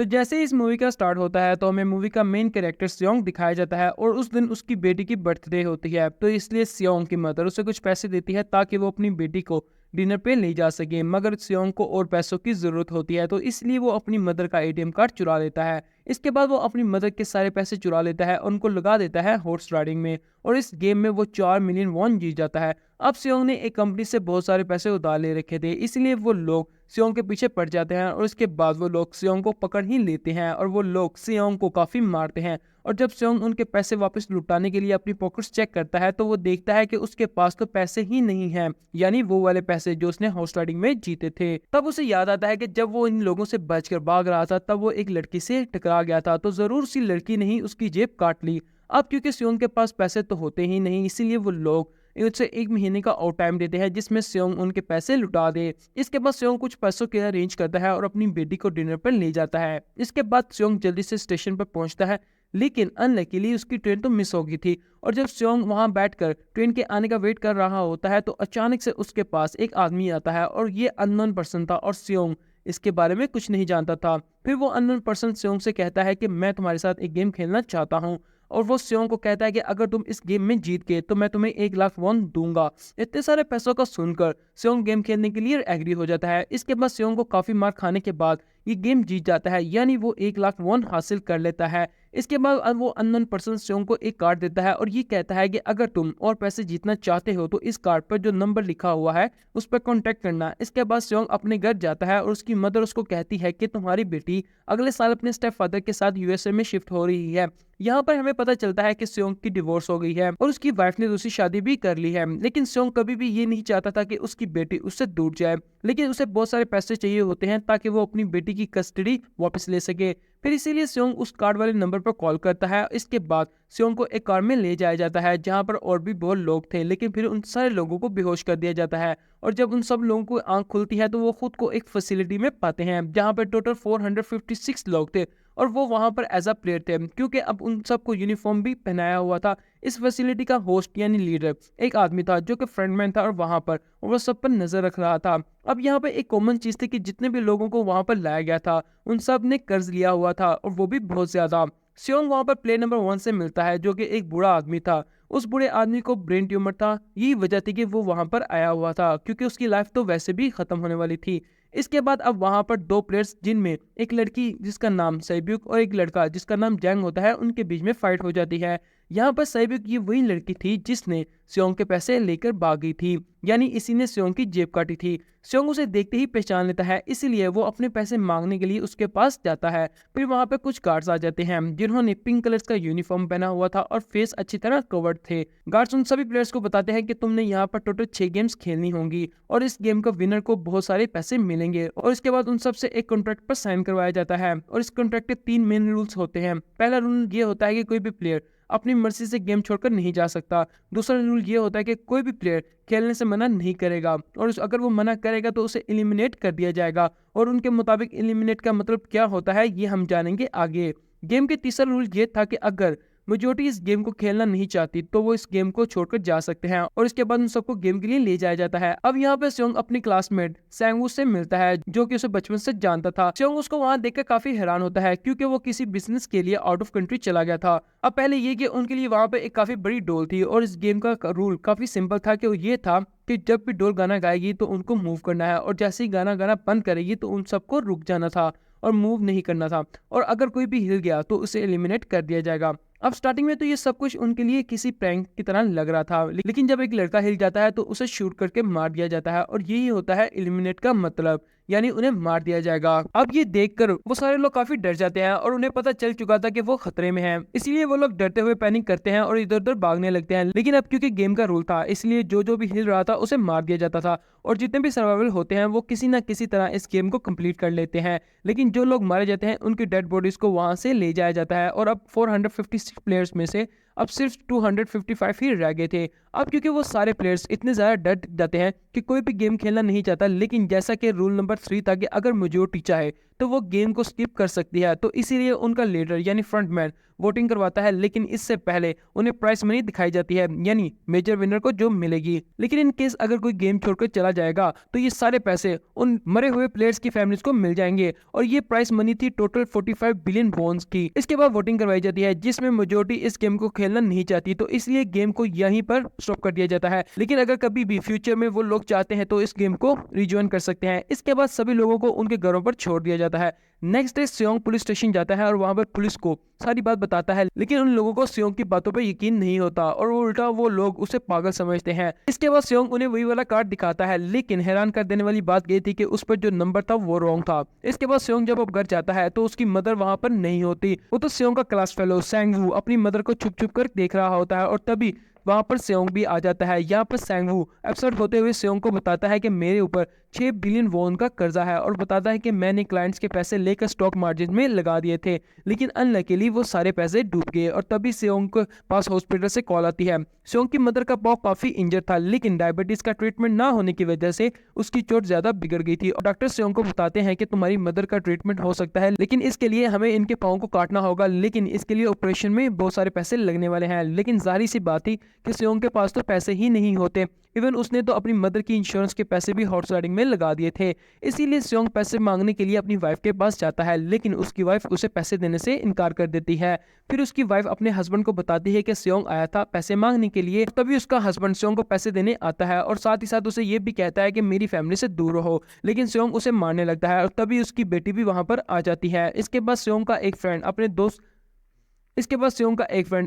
तो जैसे ही इस मूवी का स्टार्ट होता है तो हमें मूवी का मेन कैरेक्टर सियोंग दिखाया जाता है और उस दिन उसकी बेटी की बर्थडे होती है। तो इसलिए सियोंग की मदर उसे कुछ पैसे देती है ताकि वो अपनी बेटी को डिनर पे ले जा सके, मगर सियोंग को और पैसों की जरूरत होती है, तो इसलिए वो अपनी मदर का एटीएम कार्ड चुरा लेता है। इसके बाद वो अपनी मदर के सारे पैसे चुरा लेता है और उनको लगा देता है हॉर्स राइडिंग में, और इस गेम में वो 4 मिलियन वॉन जीत जाता है। अब सियोंग ने एक कंपनी से बहुत सारे पैसे उधार ले रखे थे, इसलिए वो लोग सियोंग के पीछे पड़ जाते हैं और उसके बाद वो लोग सियोंग को पकड़ ही लेते हैं और वो लोग सियोंग को काफी मारते हैं। और जब सियोंग उनके पैसे वापस लुटाने के लिए अपनी पॉकेट्स चेक करता है तो वो देखता है कि उसके पास तो पैसे ही नहीं हैं, यानी वो वाले पैसे जो उसने हॉर्स राइडिंग में जीते थे। तब उसे याद आता है कि जब वो इन लोगों से बचकर भाग रहा था तब वो एक लड़की से टकरा गया था, तो जरूर सी लड़की ने ही उसकी जेब काट ली। अब क्योंकि सियोंग के पास पैसे तो होते ही नहीं, इसीलिए वो लोग उसे 1 महीने का और टाइम देते हैं जिसमें सियोंग उनके पैसे लुटा दे। इसके बाद सियोंग कुछ पैसों के अरेंज करता है और अपनी बेटी को डिनर पर ले जाता है। इसके बाद सियोंग जल्दी से स्टेशन पर पहुंचता है, लेकिन अनलकीली उसकी ट्रेन तो मिस हो गई थी। और जब सियोंग वहां बैठकर ट्रेन के आने का वेट कर रहा होता है तो अचानक से उसके पास एक आदमी आता है और ये अननोन पर्सन था और सियोंग इसके बारे में कुछ नहीं जानता था। फिर वो अननोन पर्सन सियोंग से कहता है कि मैं तुम्हारे साथ एक गेम खेलना चाहता हूँ, और वो सियोंग को कहता है कि अगर तुम इस गेम में जीत गए तो मैं तुम्हें 1 लाख वॉन दूंगा। इतने सारे पैसों को सुनकर सियोंग गेम खेलने के लिए एग्री हो जाता है। इसके बाद सियोंग को काफी मार खाने के बाद ये गेम जीत जाता है, यानी वो 1 लाख वॉन हासिल कर लेता है। इसके बाद अब वो अननोन पर्सन सियोंग को एक कार्ड देता है और ये कहता है कि अगर तुम और पैसे जीतना चाहते हो तो इस कार्ड पर जो नंबर लिखा हुआ है उस पर कॉन्टेक्ट करना। इसके बाद सियोंग अपने घर जाता है और उसकी मदर उसको कहती है कि तुम्हारी बेटी अगले साल अपने स्टेप फादर के साथ यूएसए में शिफ्ट हो रही है। यहाँ पर हमें पता चलता है कि सियोंग की डिवोर्स हो गई है और उसकी वाइफ ने दूसरी शादी भी कर ली है, लेकिन सियोंग कभी भी ये नहीं चाहता था कि उसकी बेटी उससे दूर जाए, लेकिन उसे बहुत सारे पैसे चाहिए होते हैं ताकि वो अपनी बेटी की कस्टडी वापस ले सके। फिर इसीलिए सियोंग उस कार्ड वाले नंबर पर कॉल करता है। इसके बाद सियोंग को एक कार में ले जाया जाता है जहां पर और भी बहुत लोग थे, लेकिन फिर उन सारे लोगों को बेहोश कर दिया जाता है। और जब उन सब लोगों को आंख खुलती है तो वो खुद को एक फैसिलिटी में पाते हैं जहां पर टोटल 456 लोग थे और वो वहां पर एज अ प्लेयर थे, क्योंकि अब उन सबको यूनिफॉर्म भी पहनाया हुआ था। इस फैसिलिटी का होस्ट यानी लीडर एक आदमी था जो कि फ्रंटमैन था और वहां पर वो सब पर नजर रख रहा था। अब यहाँ पे एक कॉमन चीज थी कि जितने भी लोगों को वहां पर लाया गया था उन सब ने कर्ज लिया हुआ था और वो भी बहुत ज्यादा। सियोंग वहां पर प्लेयर नंबर 1 से मिलता है जो कि एक बूढ़ा आदमी था। उस बूढ़े आदमी को ब्रेन ट्यूमर था, यही वजह थी कि वो वहां पर आया हुआ था क्योंकि उसकी लाइफ तो वैसे भी खत्म होने वाली थी। इसके बाद अब वहां पर 2 प्लेयर्स जिनमें एक लड़की जिसका नाम सैब्यूक और एक लड़का जिसका नाम जैंग होता है उनके बीच में फाइट हो जाती है। यहाँ पर सैब्यूक ये वही लड़की थी जिसने सियोंग के पैसे लेकर भाग गई थी, यानी इसी ने सियोंग की जेब काटी थी। सियोंग उसे देखते ही पहचान लेता है, इसीलिए वो अपने पैसे मांगने के लिए उसके पास जाता है। फिर वहां पे कुछ गार्ड्स आ जाते हैं जिन्होंने पिंक कलर का यूनिफॉर्म पहना हुआ था और फेस अच्छी तरह कवर्ड थे। गार्ड्स उन सभी प्लेयर्स को बताते हैं कि तुमने यहाँ पर टोटल 6 गेम्स खेलनी होंगी और इस गेम का विनर को बहुत सारे पैसे मिलेंगे। और इसके बाद उन सबसे एक कॉन्ट्रैक्ट पर साइन करवाया जाता है और इस कॉन्ट्रैक्ट के 3 मेन रूल्स होते हैं। पहला रूल ये होता है कि कोई भी प्लेयर अपनी मर्जी से गेम छोड़कर नहीं जा सकता। दूसरा रूल ये होता है कि कोई भी प्लेयर खेलने से मना नहीं करेगा और अगर वो मना करेगा तो उसे एलिमिनेट कर दिया जाएगा, और उनके मुताबिक एलिमिनेट का मतलब क्या होता है ये हम जानेंगे आगे। गेम के तीसरा रूल ये था कि अगर मेजोरिटी इस गेम को खेलना नहीं चाहती तो वो इस गेम को छोड़कर जा सकते हैं, और इसके बाद उन सबको गेम के लिए ले जाया जाता है। अब यहाँ पे सियोंग अपनी क्लासमेट सैंगवू से मिलता है जो कि उसे बचपन से जानता था। सियोंग उसको वहां देखकर काफी हैरान होता है क्योंकि वो किसी बिजनेस के लिए आउट ऑफ कंट्री चला गया था। अब पहले ये कि उनके लिए वहां पे एक काफी बड़ी डोल थी और इस गेम का रूल काफी सिंपल था कि वो ये था कि जब भी डोल गाना गाएगी तो उनको मूव करना है और जैसे ही गाना गाना बंद करेगी तो उन सबको रुक जाना था और मूव नहीं करना था, और अगर कोई भी हिल गया तो उसे एलिमिनेट कर दिया जाएगा। अब स्टार्टिंग में तो ये सब कुछ उनके लिए किसी प्रैंक की तरह लग रहा था, लेकिन जब एक लड़का हिल जाता है तो उसे शूट करके मार दिया जाता है और यही होता है एलिमिनेट का मतलब, यानी उन्हें मार दिया जाएगा। अब ये देखकर वो सारे लोग काफी डर जाते हैं और उन्हें पता चल चुका था कि वो खतरे में हैं, इसलिए वो लोग डरते हुए पैनिक करते हैं और इधर उधर भागने लगते हैं। लेकिन अब क्योंकि गेम का रूल था इसलिए जो जो भी हिल रहा था उसे मार दिया जाता था, और जितने भी सर्वाइवल होते हैं वो किसी ना किसी तरह इस गेम को कंप्लीट कर लेते हैं। लेकिन जो लोग मारे जाते हैं उनकी डेड बॉडीज को वहां से ले जाया जाता है, और अब 456 प्लेयर्स में से अब सिर्फ 255 ही रह गए थे। अब क्योंकि वो सारे प्लेयर्स इतने ज्यादा डर जाते हैं कि कोई भी गेम खेलना नहीं चाहता, लेकिन जैसा कि रूल नंबर 3 था कि अगर मेजोरिटी चाहे तो वो गेम को स्किप कर सकती है। तो इसीलिए उनका लीडर यानी फ्रंटमैन वोटिंग करवाता है, लेकिन इससे पहले उन्हें प्राइस मनी दिखाई जाती है, यानी मेजर विनर को जो मिलेगी। लेकिन इन केस अगर कोई गेम छोड़कर चला जाएगा तो ये सारे पैसे उन मरे हुए प्लेयर्स की फैमिलीज को मिल जाएंगे। और ये प्राइस मनी थी टोटल 45 बिलियन वॉन्स की। इसके बाद वोटिंग करवाई जाती है, जिसमें मेजोरिटी इस गेम को खेलना नहीं चाहती, तो इसलिए गेम को यहीं पर स्टॉप कर दिया जाता है। लेकिन अगर कभी भी फ्यूचर में वो लोग चाहते हैं तो इस गेम को रिज्वाइन कर सकते हैं। इसके बाद सभी लोगों को उनके घरों पर छोड़ दिया जाता है। नेक्स्ट डे सियोंग पुलिस स्टेशन जाता है और वहां पर पुलिस को सारी बात बताता है, लेकिन उन लोगों को सियोंग की बातों पर यकीन नहीं होता और उल्टा वो लोग उसे पागल समझते हैं। इसके बाद सियोंग उन्हें वही वाला कार्ड दिखाता है, लेकिन हैरान कर देने वाली बात ये थी कि उस पर जो नंबर था वो रॉन्ग था। इसके बाद सियोंग जब अब घर जाता है तो उसकी मदर वहां पर नहीं होती। वो तो सियोंग का क्लास फेलो सैंगवू अपनी मदर को छुप छुप कर देख रहा होता है और तभी वहां पर सियोंग भी आ जाता है। यहाँ पर सैंगवू अपसेट होते हुए सियोंग को बताता है कि मेरे ऊपर 6 बिलियन वॉन का कर्जा है और बताता है कि मैंने क्लाइंट्स के पैसे लेकर स्टॉक मार्जिन में लगा दिए थे, लेकिन अनलकीली वो सारे पैसे डूब गए। और तभी सियोंग के पास हॉस्पिटल से कॉल आती है। सियोंग की मदर का पाँव काफी इंजर था, लेकिन डायबिटीज का ट्रीटमेंट ना होने की वजह से उसकी चोट ज्यादा बिगड़ गई थी। और डॉक्टर सियोंग को बताते हैं कि तुम्हारी मदर का ट्रीटमेंट हो सकता है, लेकिन इसके लिए हमें इनके पाँव को काटना होगा, लेकिन इसके लिए ऑपरेशन में बहुत सारे पैसे लगने वाले हैं। लेकिन जाहिर सी बात थी कि सियोंग के पास तो पैसे ही नहीं होते। इवन उसने तो अपनी मदर की इंश्योरेंस के पैसे भी हॉर्स राइडिंग में लगा दिए थे। इसीलिए सियोंग पैसे मांगने के लिए अपनी वाइफ के पास जाता है, लेकिन उसकी वाइफ उसे पैसे देने से इनकार कर देती है। फिर उसकी वाइफ अपने हस्बैंड को बताती है कि सियोंग आया था पैसे मांगने के लिए। तभी उसका हस्बैंड सियोंग को पैसे देने आता है और साथ ही साथ उसे ये भी कहता है कि मेरी फैमिली से दूर रहो, लेकिन सियोंग उसे मारने लगता है। और तभी उसकी बेटी भी वहां पर आ जाती है। इसके बाद सियोंग का एक फ्रेंड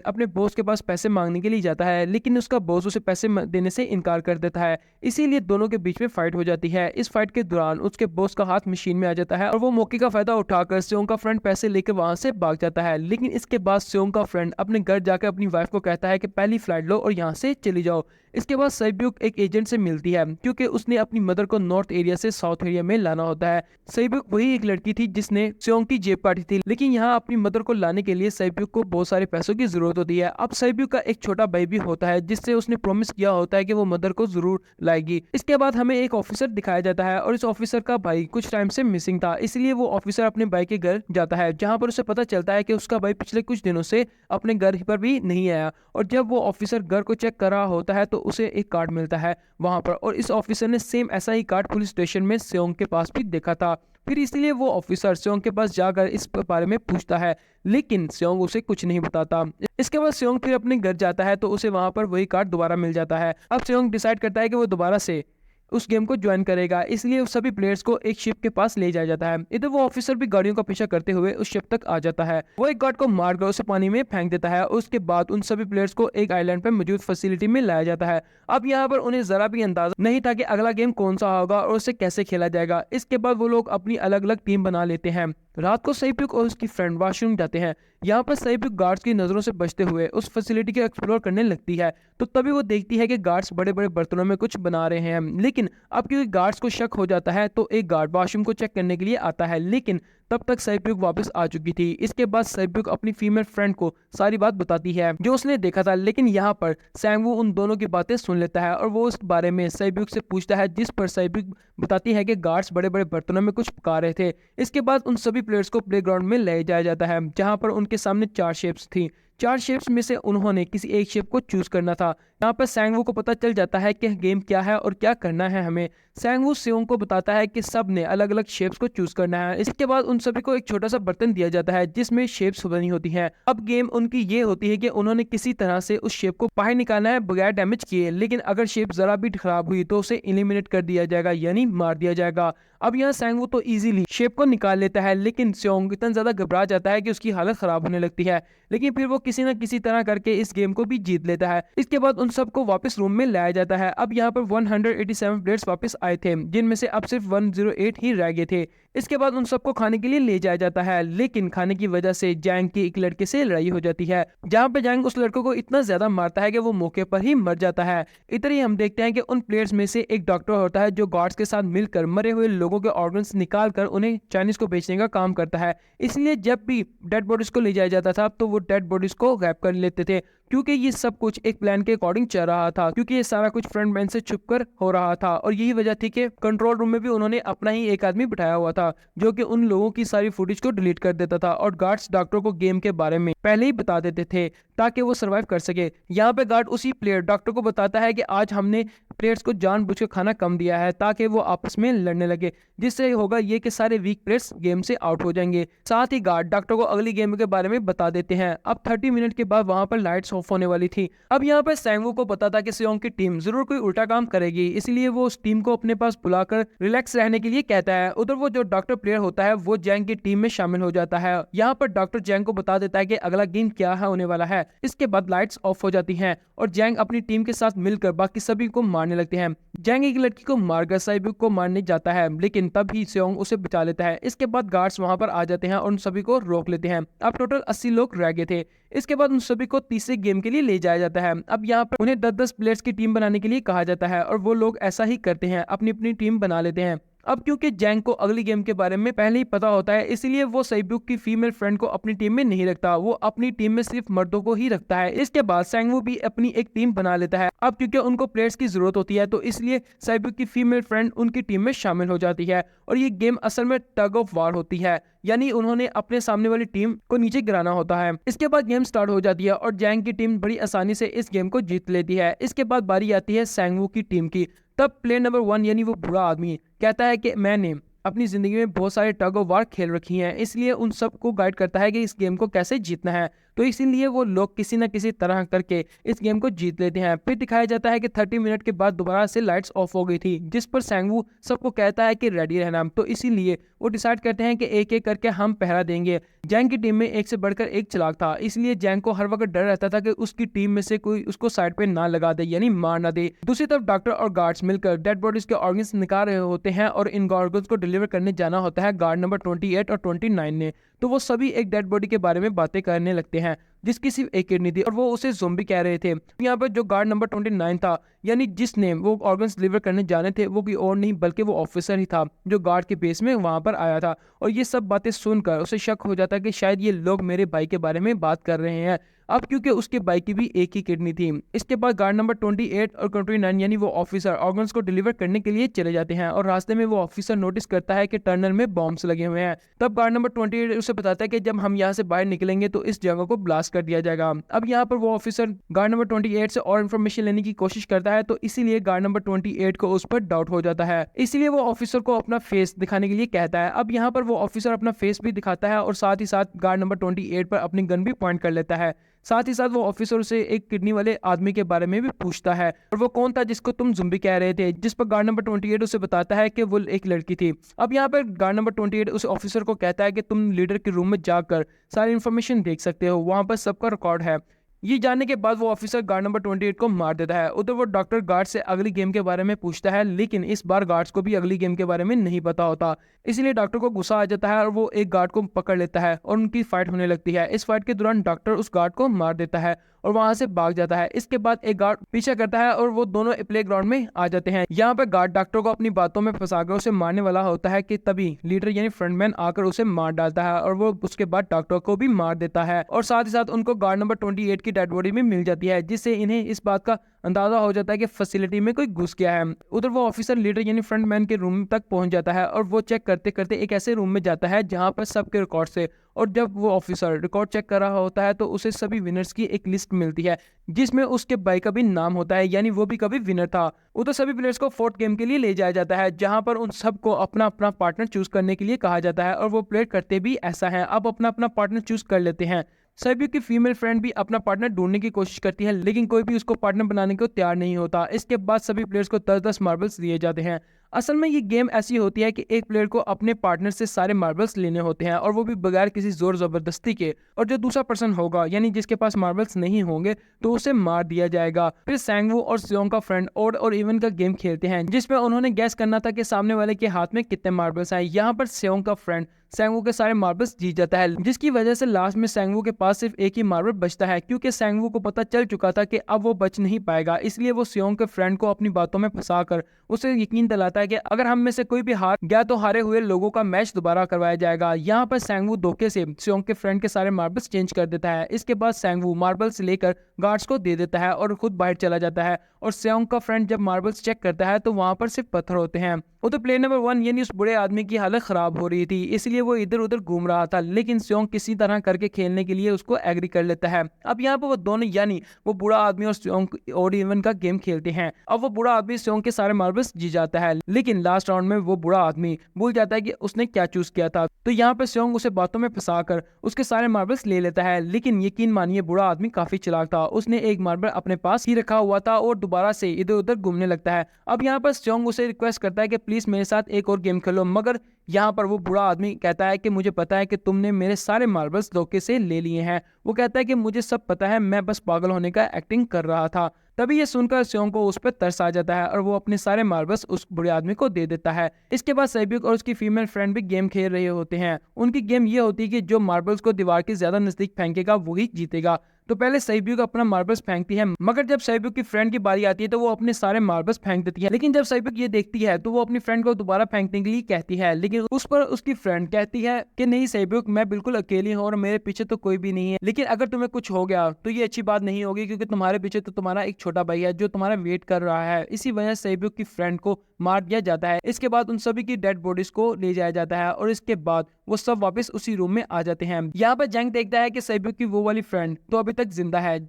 अपने बॉस के पास पैसे मांगने के लिए जाता है, लेकिन उसका बॉस उसे पैसे देने से इनकार कर देता है। इसीलिए दोनों के बीच में फाइट हो जाती है। इस फाइट के दौरान उसके बॉस का हाथ मशीन में आ जाता है और वो मौके का फायदा उठाकर सियोंग का फ्रेंड पैसे लेकर वहां से भाग जाता है। लेकिन इसके बाद सियोंग का फ्रेंड अपने घर जाकर अपनी वाइफ को कहता है कि पहली फ्लाइट लो और यहाँ से चली जाओ। इसके बाद सैब्युक एक एजेंट से मिलती है, क्योंकि उसने अपनी मदर को नॉर्थ एरिया से साउथ एरिया में लाना होता है। सैब्युक वही एक लड़की थी जिसने सियोंग की जेब काटी थी, लेकिन यहाँ अपनी मदर को लाने के लिए सैब्युक को बहुत सारे पैसों की जरूरत होती है। अब सैब्युक का एक छोटा भाई भी होता है जिससे उसने प्रॉमिस किया होता है कि वो मदर को जरूर लाएगी। इसके बाद हमें एक ऑफिसर दिखाया जाता है और इस ऑफिसर का भाई कुछ टाइम से मिसिंग था, इसलिए वो ऑफिसर अपने भाई के घर जाता है, जहाँ पर उसे पता चलता है कि उसका भाई पिछले कुछ दिनों से अपने घर पर भी नहीं आया। और जब वो ऑफिसर घर को चेक कर रहा होता है तो उसे एक कार्ड मिलता है वहां पर, और इस ऑफिसर ने सेम ऐसा ही कार्ड पुलिस स्टेशन में सियोंग के पास भी देखा था। फिर इसलिए वो ऑफिसर सियोंग के पास जाकर इस बारे में पूछता है, लेकिन सियोंग उसे कुछ नहीं बताता। इसके बाद सियोंग फिर अपने घर जाता है तो उसे वहां पर वही कार्ड दोबारा मिल जाता है। अब सियोंग डिसाइड करता है कि वो दोबारा से उस गेम को ज्वाइन करेगा, इसलिए सभी प्लेयर्स को एक शिप के पास ले जाया जाता है। इधर वो ऑफिसर भी गाड़ियों का पीछा करते हुए उस शिप तक आ जाता है। वो एक गार्ड को मारकर उसे पानी में फेंक देता है। उसके बाद उन सभी प्लेयर्स को एक आइलैंड पर मौजूद फैसिलिटी में लाया जाता है। अब यहाँ पर उन्हें जरा भी अंदाजा नहीं था कि अगला गेम कौन सा होगा और उसे कैसे खेला जाएगा। इसके बाद वो लोग अपनी अलग अलग टीम बना लेते हैं। रात को सैब्युक और उसकी फ्रेंड वॉशरूम जाते हैं। यहाँ पर सैब्युक गार्ड्स की नजरों से बचते हुए उस फैसिलिटी को एक्सप्लोर करने लगती है, तो तभी वो देखती है कि गार्ड्स बड़े बड़े बर्तनों में कुछ बना रहे हैं। लेकिन अब क्योंकि गार्ड्स को शक हो जाता है तो एक गार्ड वॉशरूम को चेक करने के लिए आता है, लेकिन तब तक सैब्युक वापस आ चुकी थी। इसके बाद सैब्युक अपनी फीमेल फ्रेंड को सारी बात बताती है जो उसने देखा था, लेकिन यहाँ पर सैंगवू उन दोनों की बातें सुन लेता है और वो उस बारे में सैब्युक से पूछता है, जिस पर सैब्युक बताती है कि गार्ड्स बड़े बड़े बर्तनों में कुछ पका रहे थे। इसके बाद उन सभी प्लेयर्स को प्लेग्राउंड में ले जाया जाता है, जहाँ पर उनके सामने 4 शेप्स थी। 4 शेप्स में से उन्होंने किसी एक शेप को चूज करना था। यहाँ पर सैंगवू को पता चल जाता है कि गेम क्या है और क्या करना है हमें। सैंगवू सियोंग को बताता है कि सब ने अलग अलग शेप्स को चूज करना है। इसके बाद उन सभी को एक छोटा सा बर्तन दिया जाता है जिसमें शेप्स बनी होती हैं। अब गेम उनकी ये होती है कि उन्होंने किसी तरह से उस शेप को बाहर निकालना है बगैर डैमेज किए, लेकिन अगर शेप जरा भी खराब हुई तो उसे एलिमिनेट कर दिया जाएगा, यानी मार दिया जाएगा। अब यहाँ सैंगवू तो इजीली शेप को निकाल लेता है, लेकिन सियोंग इतना ज्यादा घबरा जाता है कि उसकी हालत खराब होने लगती है। लेकिन फिर वो किसी न किसी तरह करके इस गेम को भी जीत लेता है। इसके बाद उन सबको वापस रूम में लाया जाता है। अब यहाँ पर 187 प्लेयर्स वापस आए थे, जिनमें से अब सिर्फ 108 ही रह गए थे। इसके बाद उन सबको खाने के लिए ले जाया जाता है, लेकिन खाने की वजह से जैंग की एक लड़के से लड़ाई हो जाती है, जहाँ पे जैंग उस लड़के को इतना ज्यादा मारता है कि वो मौके पर ही मर जाता है। इधर ही हम देखते हैं कि उन प्लेयर्स में से एक डॉक्टर होता है जो गार्ड्स के साथ मिलकर मरे हुए लोगों के ऑर्गन्स निकाल कर उन्हें चाइनीज को बेचने का काम करता है। इसलिए जब भी डेड बॉडीज को ले जाया जाता था तो वो डेड बॉडीज को गैप कर लेते थे, क्योंकि ये सब कुछ एक प्लान के अकॉर्डिंग चल रहा था, क्योंकि ये सारा कुछ फ्रंट मैन से छुपकर हो रहा था। और यही वजह थी कि कंट्रोल रूम में भी उन्होंने अपना ही एक आदमी बिठाया हुआ था जो कि उन लोगों की सारी फुटेज को डिलीट कर देता था और गार्ड्स डॉक्टर को गेम के बारे में पहले ही बता देते थे ताकि वो सरवाइव कर सके। यहाँ पे गार्ड उसी प्लेयर डॉक्टर को बताता है कि आज हमने प्लेयर्स को जानबूझ के खाना कम दिया है ताकि वो आपस में लड़ने लगे, जिससे होगा ये कि सारे वीक प्लेयर्स गेम से आउट हो जाएंगे। साथ ही गार्ड डॉक्टर को अगली गेम के बारे में बता देते हैं। अब 30 मिनट के बाद वहां पर लाइट्स ऑफ होने वाली थी। अब यहाँ पर सैंगवू को पता था कि सियोंग की टीम जरूर कोई उल्टा काम करेगी, इसलिए वो उस टीम को अपने पास बुलाकर रिलैक्स रहने के लिए कहता है। उधर वो जो डॉक्टर प्लेयर होता है वो जैंग की टीम में शामिल हो जाता है। यहाँ पर डॉक्टर जैंग को बता देता है कि अगला गेम क्या है होने वाला है। इसके बाद लाइट्स ऑफ हो जाती हैं और जैंग अपनी टीम के साथ मिलकर बाकी सभी को मारने लगते हैं। जैंग एक लड़की को मारकर साइबुक को मारने जाता है, लेकिन तब ही सियोंग उसे बचा लेता है। इसके बाद गार्ड्स वहां पर आ जाते हैं और उन सभी को रोक लेते हैं। अब टोटल 80 लोग रह गए थे। इसके बाद उन सभी को तीसरे गेम के लिए ले जाया जाता है। अब यहाँ पर उन्हें 10-10 प्लेयर्स की टीम बनाने के लिए कहा जाता है और वो लोग ऐसा ही करते हैं, अपनी अपनी टीम बना लेते हैं। अब क्योंकि जैंग को अगली गेम के बारे में पहले ही पता होता है, इसलिए वो साइबुक की फीमेल फ्रेंड को अपनी टीम में नहीं रखता, वो अपनी टीम में सिर्फ मर्दों को ही रखता है। इसके बाद सैंगवू भी अपनी एक टीम बना लेता है। अब क्योंकि उनको प्लेयर्स की जरूरत होती है तो इसलिए साइबुक की फीमेल फ्रेंड उनकी टीम में शामिल हो जाती है और ये गेम असल में टग ऑफ वार होती है, यानी उन्होंने अपने सामने वाली टीम को नीचे गिराना होता है। इसके बाद गेम स्टार्ट हो जाती है और जैंग की टीम बड़ी आसानी से इस गेम को जीत लेती है। इसके बाद बारी आती है सैंगवू की टीम की। तब प्लेयर नंबर 1 यानी वो बुरा आदमी कहता है कि मैंने अपनी जिंदगी में बहुत सारे टग ऑफ वार खेल रखी हैं, इसलिए उन सबको गाइड करता है कि इस गेम को कैसे जीतना है। तो इसीलिए वो लोग किसी न किसी तरह करके इस गेम को जीत लेते हैं। फिर दिखाया जाता है कि 30 मिनट के बाद दोबारा से लाइट्स ऑफ हो गई थी, जिस पर सैंगवू सबको कहता है कि रेडी रहना। तो इसीलिए वो डिसाइड करते हैं कि एक एक करके हम पहरा देंगे। जैंग की टीम में एक से बढ़कर एक चालाक था, इसलिए जैंग को हर वक्त डर रहता था कि उसकी टीम में से कोई उसको साइड पे ना लगा दे, यानी मार ना दे। दूसरी तरफ डॉक्टर और गार्ड्स मिलकर डेड बॉडीज के ऑर्गन्स निकाल रहे होते हैं और इन ऑर्गन्स को डिलीवर करने जाना होता है गार्ड नंबर 28 और 29 ने। तो वो सभी एक डेड बॉडी के बारे में बातें करने लगते हैं जिसकी सिर्फ एक किडनी थी और वो उसे ज़ोंबी कह रहे थे। यहाँ पर जो गार्ड नंबर 29 था, यानी जिसने वो ऑर्गन्स डिलीवर करने जाने थे, वो कोई और नहीं बल्कि वो ऑफिसर ही था जो गार्ड के बेस में वहां पर आया था। और ये सब बातें सुनकर उसे शक हो जाता है कि शायद ये लोग मेरे भाई के बारे में बात कर रहे हैं। अब क्योंकि उसके भाई की भी एक ही किडनी थी। इसके बाद गार्ड नंबर 28 और 29 यानी वो ऑफिसर ऑर्गन्स को डिलीवर करने के लिए चले जाते हैं और रास्ते में वो ऑफिसर नोटिस करता है कि टनल में बॉम्ब्स लगे हुए हैं। तब गार्ड नंबर 28 उसे बताता है कि जब हम यहाँ से बाहर निकलेंगे तो इस जगह को ब्लास्ट कर दिया जाएगा। अब यहाँ पर वो ऑफिसर गार्ड नंबर 28 से और इन्फॉर्मेशन लेने की कोशिश करता है, तो इसीलिए गार्ड नंबर 28 को उस पर डाउट हो जाता है। इसीलिए वो ऑफिसर को अपना फेस दिखाने के लिए कहता है। अब यहाँ पर वो ऑफिसर अपना फेस भी दिखाता है और साथ ही साथ गार्ड नंबर 28 पर अपनी गन भी पॉइंट कर लेता है। साथ ही साथ वो ऑफिसर से एक किडनी वाले आदमी के बारे में भी पूछता है और वो कौन था जिसको तुम ज़ुम्बी कह रहे थे, जिस पर गार्ड नंबर 28 उसे बताता है कि वो एक लड़की थी। अब यहाँ पर गार्ड नंबर 28 उस ऑफिसर को कहता है कि तुम लीडर के रूम में जाकर सारी इन्फॉर्मेशन देख सकते हो, वहां पर सबका रिकॉर्ड है। ये जानने के बाद वो ऑफिसर गार्ड नंबर 28 को मार देता है। उधर वो डॉक्टर गार्ड से अगली गेम के बारे में पूछता है, लेकिन इस बार गार्ड्स को भी अगली गेम के बारे में नहीं पता होता, इसलिए डॉक्टर को गुस्सा आ जाता है और वो एक गार्ड को पकड़ लेता है और उनकी फाइट होने लगती है। इस फाइट के दौरान डॉक्टर उस गार्ड को मार देता है और वहां से भाग जाता है। इसके बाद एक गार्ड पीछे करता है और वो दोनों प्ले ग्राउंड में आ जाते हैं। यहाँ पर गार्ड डॉक्टर को अपनी बातों में फंसाकर उसे मारने वाला होता है कि तभी लीडर यानी फ्रंटमैन आकर उसे मार डालता है और वो उसके बाद डॉक्टर को भी मार देता है और साथ ही साथ उनको गार्ड नंबर 28 की डेड बॉडी भी मिल जाती है, जिससे इन्हें इस बात का अंदाजा हो जाता है कि फैसिलिटी में कोई घुस गया है। उधर वो ऑफिसर लीडर यानी फ्रंटमैन के रूम तक पहुंच जाता है और वो चेक करते करते एक ऐसे रूम में जाता है जहां पर सबके रिकॉर्ड से, और जब वो ऑफिसर रिकॉर्ड चेक कर रहा होता है तो उसे सभी विनर्स की एक लिस्ट मिलती है जिसमें उसके भाई का भी नाम होता है, यानी वो भी कभी विनर था। उधर सभी प्लेयर्स को 4th गेम के लिए ले जाया जाता है जहां पर उन सबको अपना अपना पार्टनर चूज करने के लिए कहा जाता है और वो प्लेयर करते भी ऐसा है। अब अपना अपना पार्टनर चूज कर लेते हैं। सभी की फीमेल फ्रेंड भी अपना पार्टनर ढूंढने की कोशिश करती है, लेकिन कोई भी उसको पार्टनर बनाने को तैयार नहीं होता। इसके बाद सभी प्लेयर्स को 10-10 मार्बल्स दिए जाते हैं। असल में ये गेम ऐसी होती है कि एक प्लेयर को अपने पार्टनर से सारे मार्बल्स लेने होते हैं और वो भी बगैर किसी जोर जबरदस्ती के, और जो दूसरा पर्सन होगा यानी जिसके पास मार्बल्स नहीं होंगे तो उसे मार दिया जाएगा। फिर सैंगवू और सियोंग का फ्रेंड ओड और इवन का गेम खेलते हैं जिसमें उन्होंने गैस करना था कि सामने वाले के हाथ में कितने मार्बल्स हैं। यहाँ पर सियोंग का फ्रेंड सैंगवू के सारे मार्बल्स जीत जाता है, जिसकी वजह से लास्ट में सैंगवू के पास सिर्फ एक ही मार्बल बचता है, क्योंकि सैंगवू को पता चल चुका था कि अब वो बच नहीं पाएगा। इसलिए वो सियोंग के फ्रेंड को अपनी बातों में फंसाकर उसे यकीन दिलाता है कि अगर हम में से कोई भी हार गया तो हारे हुए लोगों का मैच दोबारा करवाया जाएगा। यहाँ पर सैंगवू धोखे से सियोंग के फ्रेंड के सारे मार्बल्स चेंज कर देता है। इसके बाद सैंगवू मार्बल्स लेकर गार्ड्स को दे देता है और खुद बाहर चला जाता है। और सियोंग का फ्रेंड जब मार्बल्स चेक करता है तो वहां पर सिर्फ पत्थर होते हैं। वो तो प्लेयर नंबर 1 यानी उस बुरे आदमी की हालत खराब हो रही थी, इसलिए वो इधर उधर घूम रहा था, लेकिन सियोंग किसी तरह करके खेलने के लिए उसको एग्री कर लेता है। अब यहाँ पर वो दोनों यानी वो बुरा आदमी और सियोंग ओड इवन का गेम खेलते हैं। अब वो बुरा आदमी सियोंग के सारे मार्बल्स जीत जाता है, लेकिन लास्ट राउंड में वो बुरा आदमी भूल जाता है कि उसने क्या चूज किया था। तो यहाँ पर सियोंग उसे बातों में फंसाकर उसके सारे मार्बल्स ले लेता है, लेकिन यकीन मानिए बुरा आदमी काफी चालाक था। उसने एक मार्बल अपने पास ही रखा हुआ था और दोबारा से इधर उधर घूमने लगता है। अब यहाँ पर सियोंग उसे रिक्वेस्ट करता है कि प्लीज मेरे साथ एक और गेम खेलो, मगर यहाँ पर वो बुरा आदमी कहता है कि मुझे पता है कि तुमने मेरे सारे मार्बल्स धोखे से ले लिए हैं। वो कहता है कि मुझे सब पता है, मैं बस पागल होने का एक्टिंग कर रहा था। तभी ये सुनकर सियोंग को उस पर तरस आ जाता है और वो अपने सारे मार्बल्स उस बुरे आदमी को दे देता है। इसके बाद सैब्युक और उसकी फीमेल फ्रेंड भी गेम खेल रहे होते हैं। उनकी गेम ये होती है कि जो मार्बल्स को दीवार के ज्यादा नजदीक फेंकेगा वही जीतेगा। तो पहले सैब्युक अपना मार्बल्स फेंकती है, मगर जब सैब्युक की फ्रेंड की बारी आती है तो वो अपने सारे मार्बल्स फेंक देती है। लेकिन जब सैब्युक ये देखती है तो वो अपनी फ्रेंड को दोबारा फेंकने के लिए कहती है, लेकिन उस पर उसकी फ्रेंड कहती है कि नहीं सैब्युक, मैं बिल्कुल अकेली हूँ और मेरे पीछे तो कोई भी नहीं है, लेकिन अगर तुम्हें कुछ हो गया तो ये अच्छी बात नहीं होगी, क्योंकि तुम्हारे पीछे तो तुम्हारा एक छोटा भाई है जो तुम्हारा वेट कर रहा है। इसी वजह से सैब्युक की फ्रेंड को मार दिया जाता है। इसके बाद उन सभी की डेड बॉडीज को ले जाया जाता है और इसके बाद वो सब वापस उसी रूम में आ जाते हैं। यहाँ पर जैंग देखता है कि सैब्युक की वो वाली फ्रेंड तो अभी तक जिंदा है,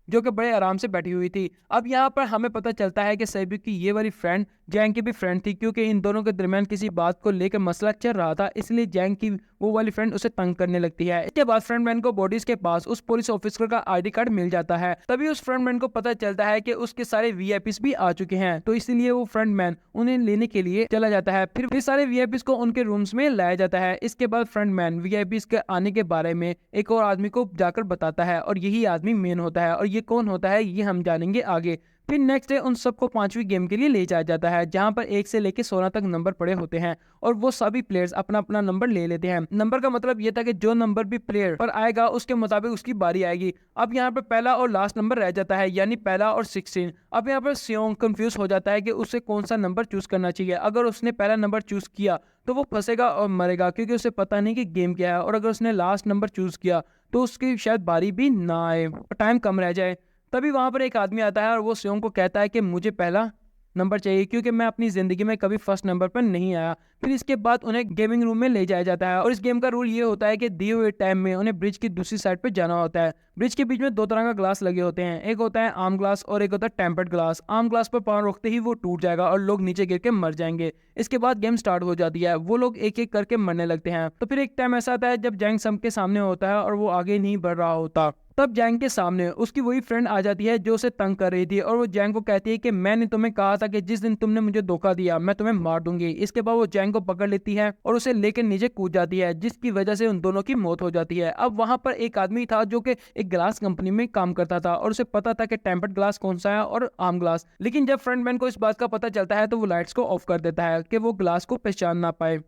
जो कि बड़े आराम से बैठी हुई थी। अब यहाँ पर हमें पता चलता है कि सैब्युक की ये वाली फ्रेंड जैंग की भी फ्रेंड थी, क्योंकि इन दोनों के दरमियान किसी बात को लेकर मसला चल रहा था, इसलिए जैंग की वो वाली फ्रेंड उसे तंग करने लगती है। इसके बाद फ्रेंड मैन को बॉडीज के पास उस पुलिस ऑफिसर का आईडी कार्ड मिल जाता है। तभी उस फ्रेंड मैन को पता चलता है कि उसके सारे वीआईपीस भी आ चुके हैं, तो इसीलिए वो फ्रेंड मैन उन्हें लेने के लिए चला जाता है। फिर सारे वीआईपीस को उनके रूम्स में लाया जाता है। इसके बाद फ्रेंड मैन वीआईपीस के आने के बारे में एक और आदमी को जाकर बताता है और यही आदमी मेन होता है, और ये कौन होता है ये हम जानेंगे आगे। फिर नेक्स्ट डे उन सबको 5वीं गेम के लिए ले जाया जाता है, जहां पर 1 से लेकर 16 तक नंबर पड़े होते हैं और वो सभी प्लेयर्स अपना अपना नंबर ले लेते हैं। नंबर का मतलब ये था कि जो नंबर भी प्लेयर पर आएगा उसके मुताबिक उसकी बारी आएगी। अब यहाँ पर पहला और लास्ट नंबर रह जाता है, यानी पहला और 16। अब यहाँ पर सियोंग कंफ्यूज हो जाता है कि उसे कौन सा नंबर चूज करना चाहिए। अगर उसने पहला नंबर चूज किया तो वो फंसेगा और मरेगा, क्योंकि उसे पता नहीं कि गेम क्या है, और अगर उसने लास्ट नंबर चूज किया तो उसकी शायद बारी भी ना आए और टाइम कम रह जाए। तभी वहां पर एक आदमी आता है और वो सियोंग को कहता है कि मुझे पहला नंबर चाहिए, क्योंकि मैं अपनी जिंदगी में कभी फर्स्ट नंबर पर नहीं आया। फिर इसके बाद उन्हें गेमिंग रूम में ले जाया जाता है और इस गेम का रूल ये होता है कि दिए हुए टाइम में उन्हें ब्रिज की दूसरी साइड पर जाना होता है। ब्रिज के बीच में 2 तरह का ग्लास लगे होते हैं, एक होता है आर्म ग्लास और एक होता है टेम्पर्ड ग्लास। आर्म ग्लास पर पांव रोकते ही वो टूट जाएगा और लोग नीचे गिर के मर जाएंगे। इसके बाद गेम स्टार्ट हो जाती है, वो लोग एक एक करके मरने लगते हैं। तो फिर एक टाइम ऐसा आता है जब जैंग सबके सामने होता है और वो आगे नहीं बढ़ रहा होता। तब जैंग के सामने उसकी वही फ्रेंड आ जाती है जो उसे तंग कर रही थी, और वो जैंग को कहती है कि मैंने तुम्हें कहा था कि जिस दिन तुमने मुझे धोखा दिया मैं तुम्हें मार दूंगी। इसके बाद वो जैंग को पकड़ लेती है और उसे लेकर नीचे कूद जाती है, जिसकी वजह से उन दोनों की मौत हो जाती है। अब वहां पर एक आदमी था जो कि एक ग्लास कंपनी में काम करता था और उसे पता था कि टेम्पर्ड ग्लास कौन सा है और आर्म ग्लास। लेकिन जब फ्रंट मैन को इस बात का पता चलता है तो वो लाइट्स को ऑफ कर देता है कि वो ग्लास को पहचान ना पाए।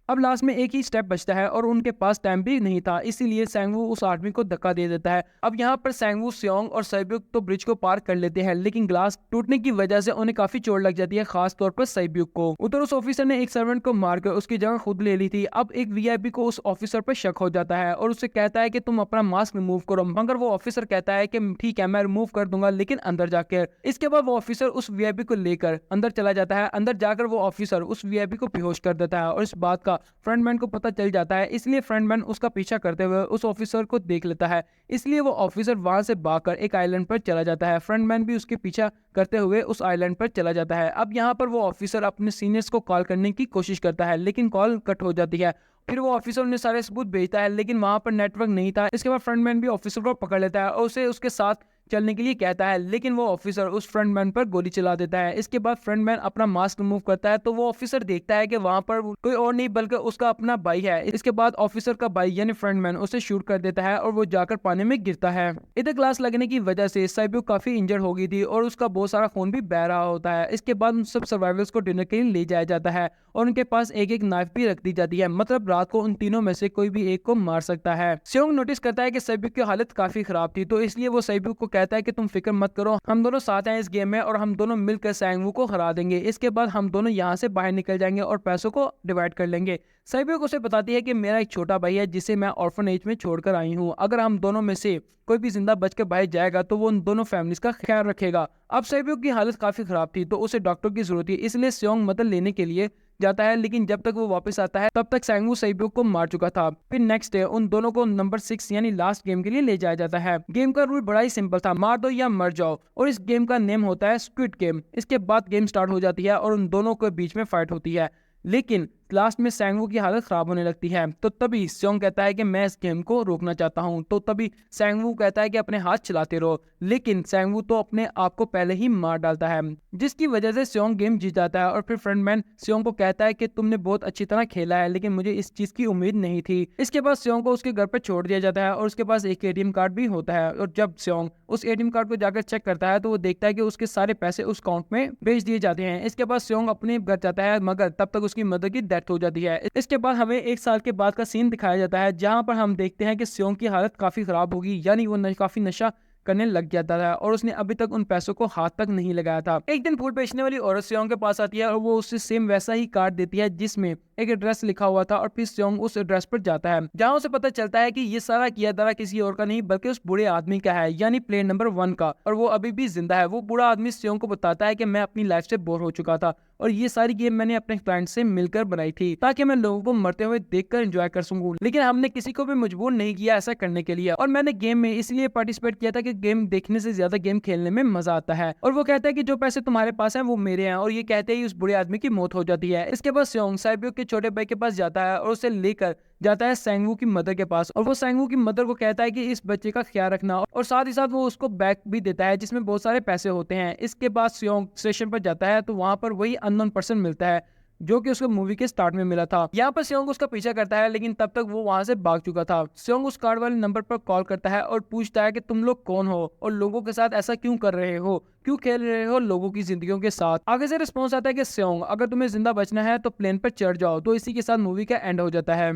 अब लास्ट में एक ही स्टेप बचता है और उनके पास टाइम भी नहीं था, इसीलिए सैंगवू उस आदमी को धक्का दे देता है। अब यहाँ पर सैंगवू, सियोंग और सैब्युक तो ब्रिज को पार कर लेते हैं, लेकिन ग्लास टूटने की वजह से उन्हें काफी चोट लग जाती है, खास तौर पर सैब्युक को। उधर उस ऑफिसर ने एक सर्वेंट को मारकर उसकी जगह खुद ले ली थी। अब एक वीआईपी को उस ऑफिसर पर शक हो जाता है और उससे कहता है कि तुम अपना मास्क रिमूव करो, मगर वो ऑफिसर कहता है कि ठीक है मैं रिमूव कर दूंगा, लेकिन अंदर जाकर। इसके बाद वो ऑफिसर उस वीआईपी को लेकर अंदर चला जाता है। अंदर जाकर वो ऑफिसर उस वीआईपी को बेहोश कर देता है और इस बात का फ्रंटमैन को पता चल जाता है, इसलिए फ्रंटमैन उसका पीछा करते हुए उस ऑफिसर को देख लेता है। इसलिए वो ऑफिसर वहां से भागकर एक आइलैंड पर चला जाता है। फ्रंटमैन भी उसके पीछा करते हुए उस आइलैंड पर चला जाता है। अब यहाँ पर वो ऑफिसर अपने सीनियर्स को कॉल करने की कोशिश करता है, लेकिन कॉल कट हो जाती है। फिर वो ऑफिसर ने सारे सबूत भेजता है, लेकिन वहां पर नेटवर्क नहीं था। इसके बाद फ्रंटमैन भी ऑफिसर को पकड़ लेता है और उसे उसके साथ चलने के लिए कहता है, लेकिन वो ऑफिसर उस फ्रंटमैन पर गोली चला देता है। इसके बाद फ्रंटमैन अपना मास्क रिमूव करता है तो वो ऑफिसर देखता है कि वहां पर कोई और नहीं बल्कि उसका अपना भाई है। इसके बाद ऑफिसर का भाई यानी फ्रंटमैन उसे शूट कर देता है और वो जाकर पानी में गिरता है। इधर ग्लास लगने की वजह से साइबू काफी इंजर्ड हो गई थी और उसका बहुत सारा खून भी बह रहा होता है। इसके बाद उन सब सर्वाइवल्स को डिनर के लिए ले जाया जाता है और उनके पास एक एक नाइफ भी रख दी जाती है, मतलब रात को उन तीनों में से कोई भी एक को मार सकता है। सेयोंग नोटिस करता है कि साइबू की हालत काफी खराब थी, तो इसलिए वो साइबू को कहता है कि तुम फिक्र मत करो, हम दोनों साथ हैं इस गेम में और हम दोनों मिलकर सैंगवू को हरा देंगे। इसके बाद हम दोनों यहाँ से बाहर निकल जाएंगे और पैसों को डिवाइड कर लेंगे। साइबू उसे बताती है कि मेरा एक छोटा भाई है जिसे मैं ऑर्फनेज में छोड़कर आई हूँ, अगर हम दोनों में से कोई भी जिंदा बच के बाहर जाएगा तो वो उन दोनों फैमिलीज का ख्याल रखेगा। अब साइबू की हालत काफी खराब थी तो उसे डॉक्टर की जरूरत थी, इसलिए सेयोंग मदद लेने के लिए जाता है, लेकिन जब तक वो वापस आता है तब तक सैंगवू साइबू को मार चुका था। फिर नेक्स्ट डे उन दोनों को नंबर 6 यानी लास्ट गेम के लिए ले जाया जाता है। गेम का रूल बड़ा ही सिंपल था, मार दो या मर जाओ, और इस गेम का नेम होता है स्क्विड गेम। इसके बाद गेम स्टार्ट हो जाती है और उन दोनों के बीच में फाइट होती है, लेकिन लास्ट में सैंगवू की हालत खराब होने लगती है। तो तभी सेयोंग कहता है कि मैं इस गेम को रोकना चाहता हूं, तो तभी सैंगवू कहता है कि अपने हाथ चलाते रहो, लेकिन सैंगवू तो अपने आप को पहले ही मार डालता है, जिसकी वजह से सेयोंग गेम जीत जाता है। और फिर फ्रंटमैन सेयोंग को कहता है कि तुमने बहुत अच्छी तरह खेला है, लेकिन मुझे इस चीज की उम्मीद नहीं थी। इसके बाद सेयोंग को उसके घर पर छोड़ दिया जाता है और उसके पास एक एटीएम कार्ड भी होता है, और जब सेयोंग उस एटीएम कार्ड को जाकर चेक करता है तो वो देखता है कि उसके सारे पैसे उस अकाउंट में भेज दिए जाते हैं। इसके बाद सेयोंग अपने घर जाता है, मगर तब तक उसकी मदर की डेथ हो जाती है। इसके बाद हमें 1 साल के बाद का सीन दिखाया जाता है, जहां पर हम देखते हैं कि सेयोंग की हालत काफी खराब होगी, यानी वो काफी नशा करने लग जाता था और उसने अभी तक उन पैसों को हाथ तक नहीं लगाया था। एक दिन फूल बेचने वाली औरत सेयोंग के पास आती है और वो उससे सेम वैसा ही कार्ड देती है जिसमें एक एड्रेस लिखा हुआ था, और फिर सेयोंग उस एड्रेस पर जाता है, जहां उसे पता चलता है कि ये सारा किया धरा किसी और का नहीं बल्कि उस बूढ़े आदमी का है, यानी प्लेन नंबर 1 का, और वो अभी भी जिंदा है। वो बूढ़ा आदमी सेयोंग को बताता है कि मैं अपनी लाइफ से बोर हो चुका था और ये सारी गेम मैंने अपने क्लाइंट से मिलकर बनाई थी ताकि मैं लोगों को मरते हुए देखकर एंजॉय कर सकूं, लेकिन हमने किसी को भी मजबूर नहीं किया ऐसा करने के लिए, और मैंने गेम में इसलिए पार्टिसिपेट किया था कि गेम देखने से ज्यादा गेम खेलने में मजा आता है। और वो कहता है कि जो पैसे तुम्हारे पास हैं वो मेरे हैं, और ये कहते ही उस बूढ़े आदमी की मौत हो जाती है। इसके बाद सेयोंग साइबू के छोटे भाई के पास जाता है और उसे लेकर जाता है सैंगवू की मदर के पास, और वो सैंगवू की मदर को कहता है कि इस बच्चे का ख्याल रखना, और साथ ही साथ वो उसको बैग भी देता है जिसमें बहुत सारे पैसे होते हैं। इसके बाद सेयोंग स्टेशन पर जाता है तो वहां पर वही अननोन पर्सन मिलता है जो कि उसको मूवी के स्टार्ट में मिला था। यहाँ पर सेयोंग उसका पीछा करता है, लेकिन तब तक वो वहां से भाग चुका था। सेयोंग उस कार्ड वाले नंबर पर कॉल करता है और पूछता है कि तुम लोग कौन हो और लोगों के साथ ऐसा क्यों कर रहे हो, क्यों खेल रहे हो लोगों की जिंदगियों के साथ। आगे से रिस्पॉन्स आता है कि सेयोंग अगर तुम्हें जिंदा बचना है तो प्लेन पर चढ़ जाओ। तो इसी के साथ मूवी का एंड हो जाता है।